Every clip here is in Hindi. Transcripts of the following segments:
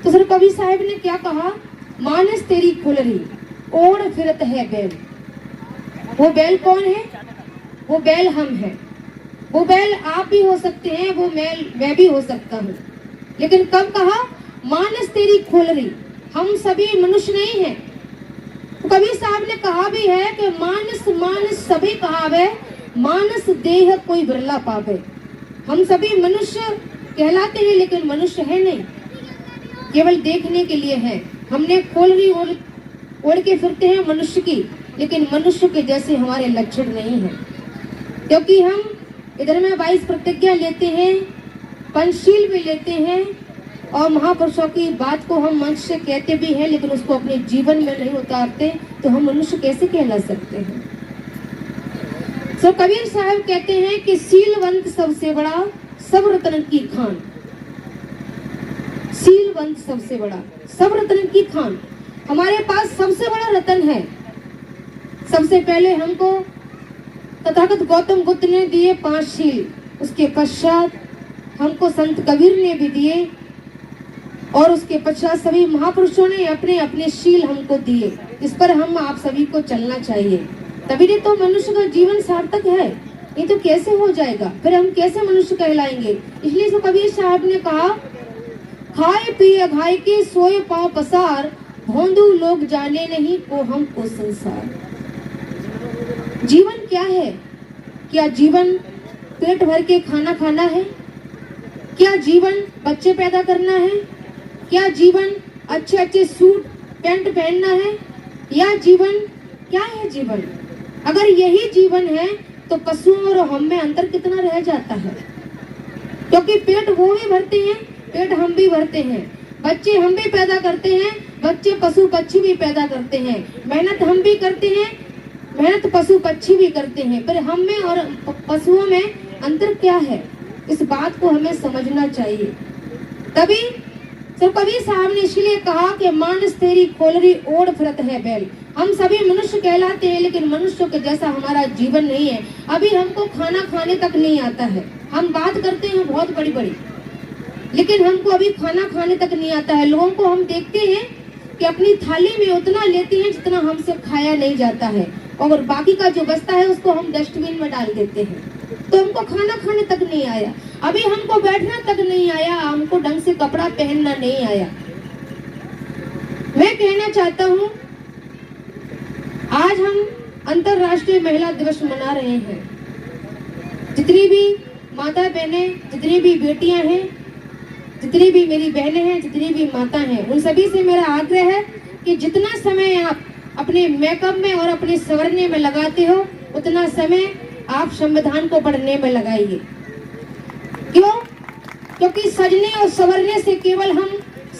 तो सर कवि साहब ने क्या कहा, मानस तेरी खुलरी ओढ़ फिरत है बैल। वो बैल कौन है? वो बैल हम हैं। वो बैल आप भी हो सकते हैं, वो मैं भी हो सकता हूँ। लेकिन कब कहा? मानस तेरी खोलरी। हम सभी मनुष्य नहीं हैं। तो कबीर साहब ने कहा भी है कि मानस मानस सभी कहावे, मानस देह कोई बिरला पावे। हम सभी मनुष्य कहलाते हैं लेकिन मनुष्य है नहीं, केवल देखने के लिए है। हमने खोलरी ओढ़ के फिरते हैं मनुष्य की, लेकिन मनुष्य के जैसे हमारे लक्षण नहीं है। क्योंकि हम इधर में 22 प्रतिज्ञा लेते हैं, पंचशील भी लेते हैं, और महापुरुषों की बात को हम मंच से कहते भी हैं, लेकिन उसको अपने जीवन में नहीं उतारते, तो हम मनुष्य कैसे कहला सकते हैं? तो कबीर साहब कहते हैं कि सीलवंत सबसे बड़ा, सब रतन की खान। सीलवंत सबसे बड़ा, सब रतन की खान। हमारे पास सबसे बड़ा रतन है। सबसे पहले हमको तथागत गौतम बुद्ध ने दिए 5 शील, उसके पश्चात हमको संत कबीर ने भी दिए, और उसके पश्चात सभी महापुरुषों ने अपने अपने शील हमको दिए। इस पर हम आप सभी को चलना चाहिए, तभी तो मनुष्य का जीवन सार्थक है। नहीं तो कैसे हो जाएगा? फिर हम कैसे मनुष्य कहलाएंगे? इसलिए तो कबीर साहब ने कहा, खाए पिए भाई के सोए पांव पसार, भोंदू लोग जाने नहीं को हमको संसार। जीवन क्या है? क्या जीवन पेट भर के खाना खाना है? क्या जीवन बच्चे पैदा करना है? क्या जीवन अच्छे अच्छे सूट पैंट पहनना है? या जीवन क्या है? जीवन अगर यही जीवन है तो पशुओं और हम में अंतर कितना रह जाता है? क्योंकि पेट वो भी भरते हैं, पेट हम भी भरते हैं, बच्चे हम भी पैदा करते हैं, बच्चे पशु पक्षी भी पैदा करते हैं, मेहनत हम भी करते हैं, मेहनत पशु पक्षी भी करते हैं। पर हम में और पशुओं में अंतर क्या है? इस बात को हमें समझना चाहिए। तभी तो कबीर साहब ने इसलिए कहा कि मानस तेरी खोलरी ओढ़ फिरत है बैल। हम सभी मनुष्य कहलाते हैं, लेकिन मनुष्यों के जैसा हमारा जीवन नहीं है। अभी हमको खाना खाने तक नहीं आता है। हम बात करते हैं बहुत बड़ी बड़ी, लेकिन हमको अभी खाना खाने तक नहीं आता है। लोगों को हम देखते हैं कि अपनी थाली में उतना लेते हैं जितना हमसे खाया नहीं जाता है, और बाकी का जो बचता है उसको हम डस्टबिन में डाल देते हैं। तो हमको खाना खाने तक नहीं आया, अभी हमको बैठना तक नहीं आया, हमको ढंग से कपड़ा पहनना नहीं आया। मैं कहना चाहता हूँ, आज हम अंतरराष्ट्रीय महिला दिवस मना रहे हैं। जितनी भी माता बहनें, जितनी भी बेटियां हैं, जितनी भी मेरी बहनें हैं, जितनी भी माता हैं, उन सभी से मेरा आग्रह है कि जितना समय आप अपने मेकअप में और अपने संवरने में लगाते हो, उतना समय आप संविधान को पढ़ने में लगाइए। क्यों? क्योंकि सजने और संवरने से केवल हम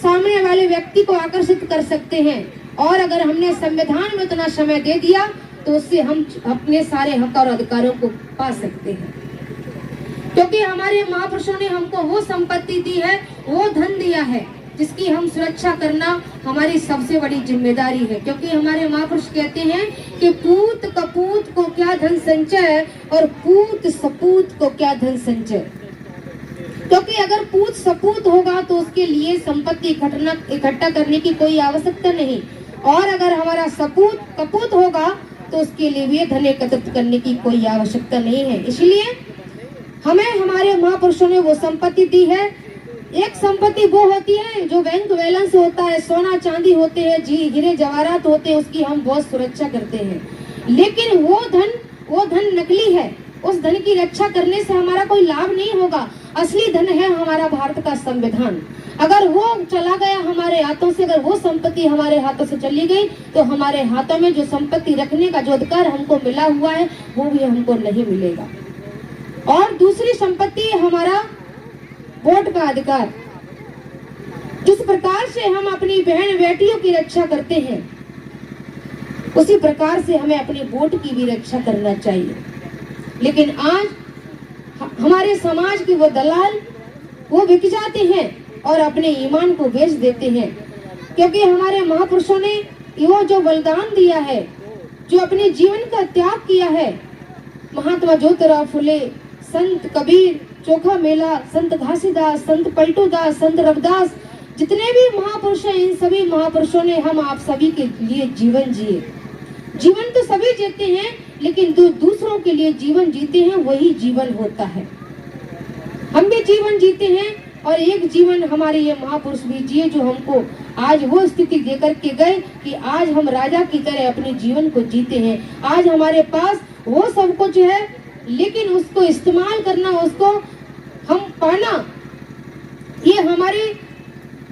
सामने वाले व्यक्ति को आकर्षित कर सकते हैं, और अगर हमने संविधान में उतना समय दे दिया तो उससे हम अपने सारे हक और अधिकारों को पा सकते हैं। क्योंकि हमारे महापुरुषों ने हमको वो संपत्ति दी है, वो धन दिया है, जिसकी हम सुरक्षा करना हमारी सबसे बड़ी जिम्मेदारी है। क्योंकि हमारे महापुरुष कहते हैं कि पूत कपूत को क्या धन संचय, और पूत सपूत को क्या धन संचय। क्योंकि अगर पूत सपूत होगा तो उसके लिए संपत्ति इकट्ठा करने की कोई आवश्यकता नहीं, और अगर हमारा सपूत कपूत होगा तो उसके लिए भी धन एकत्रित करने की कोई आवश्यकता नहीं है। इसलिए हमें हमारे महापुरुषों ने वो संपत्ति दी है। एक संपत्ति वो होती है जो बैंक बैलेंस होता है, सोना चांदी होते हैं, हीरे जवाहरात होते हैं, उसकी हम बहुत सुरक्षा करते हैं। लेकिन वो धन नकली है, उस धन की रक्षा करने से हमारा कोई लाभ नहीं होगा। असली धन है हमारा भारत का संविधान। अगर वो चला गया हमारे हाथों से, अगर वो संपत्ति हमारे हाथों से चली गई, तो हमारे हाथों में जो संपत्ति रखने का जो अधिकार हमको मिला हुआ है वो भी हमको नहीं मिलेगा। और दूसरी संपत्ति है हमारा वोट का अधिकार। जिस प्रकार से हम अपनी बहन बेटियों की रक्षा करते हैं, उसी प्रकार से हमें अपने वोट की भी रक्षा करना चाहिए। लेकिन आज हमारे समाज के वो दलाल वो बिक जाते हैं और अपने ईमान को बेच देते हैं। क्योंकि हमारे महापुरुषों ने वो जो बलिदान दिया है, जो अपने जीवन का त्याग किया है, महात्मा ज्योतिराव फुले, संत कबीर, चोखा मेला, संत घासीदास, संत पलटूदास, संत रविदास, जितने भी महापुरुष हैं, इन सभी महापुरुषों ने हम आप सभी के लिए जीवन जिए। जीवन तो सभी जीते हैं, लेकिन जो दूसरों के लिए जीवन जीते हैं वही जीवन होता है। हम भी जीवन जीते हैं और एक जीवन हमारे ये महापुरुष भी जिए, जो हमको आज वो स्थिति देकर के गए कि आज हम राजा की तरह अपने जीवन को जीते हैं। आज हमारे पास वो सब कुछ है, लेकिन उसको इस्तेमाल करना, उसको हम पाना, ये हमारे,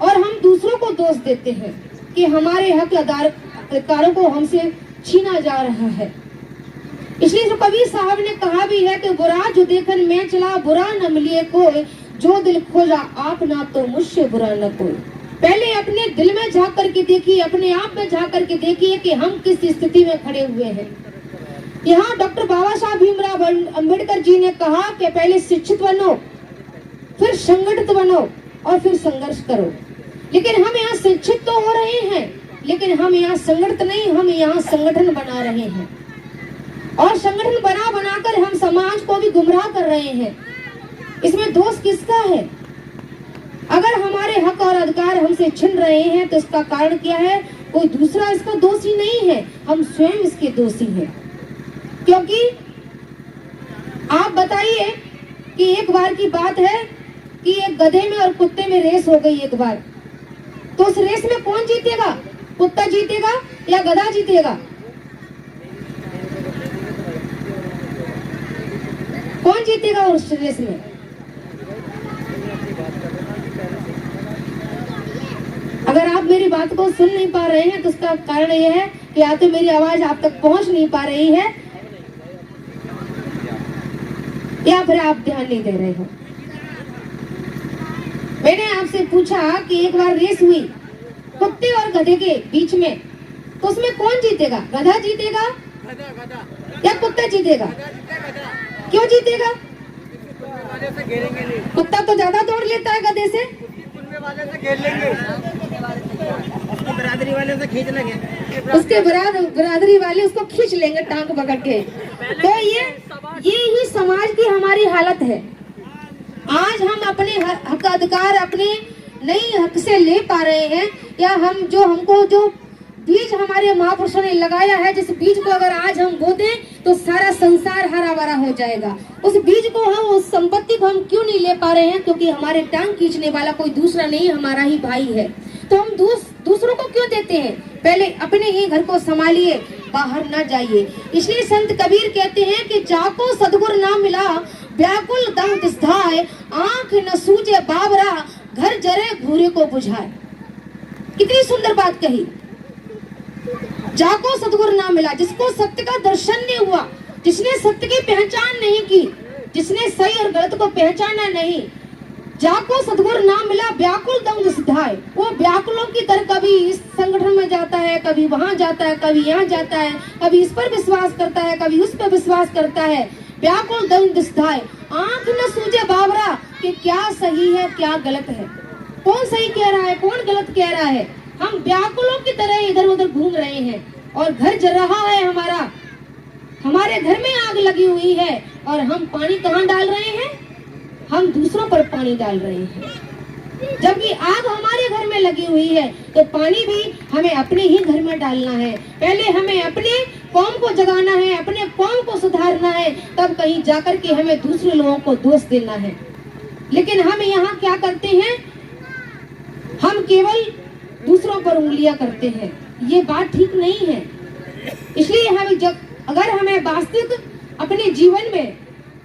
और हम दूसरों को दोष देते हैं कि हमारे हक अधिकारों को हमसे छीना जा रहा है। इसलिए जो कबीर साहब ने कहा भी है कि बुरा जो देखन मैं चला, बुरा न मिलिए कोई, जो दिल खोजा आप ना तो मुझसे बुरा न कोई। पहले अपने दिल में झांक करके देखिए, अपने आप में झांक करके देखिए कि हम किस स्थिति में खड़े हुए हैं। यहाँ डॉक्टर बाबा साहब भीमराव अम्बेडकर जी ने कहा कि पहले शिक्षित बनो, फिर संगठित बनो और फिर संघर्ष करो। लेकिन हम यहाँ शिक्षित तो हो रहे हैं, लेकिन हम यहाँ संगठित नहीं, हम यहाँ संगठन बना रहे हैं और संगठन बना बनाकर हम समाज को भी गुमराह कर रहे हैं। इसमें दोष किसका है? अगर हमारे हक और अधिकार हमसे छिन रहे हैं तो इसका कारण क्या है? कोई दूसरा इसका दोषी नहीं है, हम स्वयं इसके दोषी हैं। क्योंकि आप बताइए कि एक बार की बात है कि एक गधे में और कुत्ते में रेस हो गई एक बार, तो उस रेस में कौन जीतेगा? कुत्ता जीतेगा या गधा जीतेगा? कौन जीतेगा उस रेस में? अगर आप मेरी बात को सुन नहीं पा रहे हैं तो उसका कारण यह है कि या तो मेरी आवाज आप तक पहुंच नहीं पा रही है या फिर आप ध्यान नहीं दे रहे हो। मैंने आपसे पूछा कि एक बार रेस हुई कुत्ते और गधे के बीच में, तो उसमें कौन जीतेगा? गधा जीतेगा या कुत्ता जीतेगा? क्यों जीतेगा? कुत्ता तो ज्यादा दौड़ लेता है गधे से, उसके बरादरी वाले उसको खींच लेंगे टांग पकड़ के। तो ये ही समाज की हमारी हालत है। आज हम अपने हक अधिकार अपने नहीं हक से ले पा रहे हैं, या हम जो बीज हमारे महापुरुषों ने लगाया है, जिस बीज को अगर आज हम बो दें तो सारा संसार हरा भरा हो जाएगा। उस बीज को हम, उस संपत्ति को हम क्यों नहीं ले पा रहे हैं? क्योंकि हमारे टांग खींचने वाला कोई दूसरा नहीं, हमारा ही भाई है। तो हम दूसरों को क्यों देते हैं? पहले अपने ही घर को संभालिए, बाहर ना जाइए। इसलिए संत कबीर कहते हैं कि जाको सदगुर ना मिला, व्याकुल दम तिसधाए, आंख न सूझे बाबरा, घर जरे घूरे को बुझाए। कितनी सुंदर बात कही। जाको सतगुरु ना मिला, जिसको सत्य का दर्शन नहीं हुआ, जिसने सत्य की पहचान नहीं की, जिसने सही और गलत को पहचाना नहीं, जाको सतगुरु ना मिला, व्याकुल दम तिसधाए। वो व्याकुलों की तरह कभी इस संगठन में जाता है, कभी वहां जाता है, कभी यहाँ जाता है, कभी इस पर विश्वास करता है, कभी उस पर विश्वास करता है। व्याकुल दम तिसधाए, आंख न सूझे बाबरा कि क्या सही है क्या गलत है, कौन सही कह रहा है कौन गलत कह रहा है। हम व्याकुलों की तरह इधर उधर घूम रहे हैं और घर जल रहा है हमारा, हमारे घर में आग लगी हुई है और हम पानी कहाँ डाल रहे हैं? हम दूसरों पर पानी डाल रहे हैं। जबकि आग हमारे घर में लगी हुई है तो पानी भी हमें अपने ही घर में डालना है। पहले हमें अपने कौम को जगाना है, अपने कौम को सुधारना है, तब कहीं जाकर के हमें दूसरे लोगों को दोष देना है। लेकिन हम यहाँ क्या करते हैं? हम केवल दूसरों पर उंगलियां करते हैं। ये बात ठीक नहीं है। इसलिए अगर हमें वास्तविक अपने जीवन में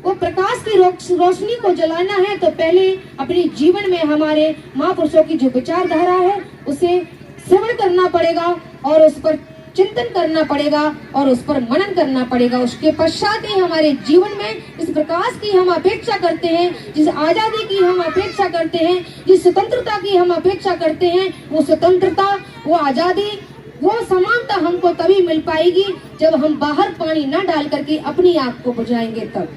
वो प्रकाश की रोशनी को जलाना है तो पहले अपने जीवन में हमारे महापुरुषों की जो विचारधारा है उसे श्रवण करना पड़ेगा और उस पर चिंतन करना पड़ेगा और उस पर मनन करना पड़ेगा। उसके पश्चात ही हमारे जीवन में इस प्रकाश की हम अपेक्षा करते हैं, जिस आजादी की हम अपेक्षा करते हैं, जिस स्वतंत्रता की हम अपेक्षा करते हैं, वो स्वतंत्रता, वो आजादी, वो समानता हमको तभी मिल पाएगी जब हम बाहर पानी न डाल करके अपनी आग को बुझाएंगे तब।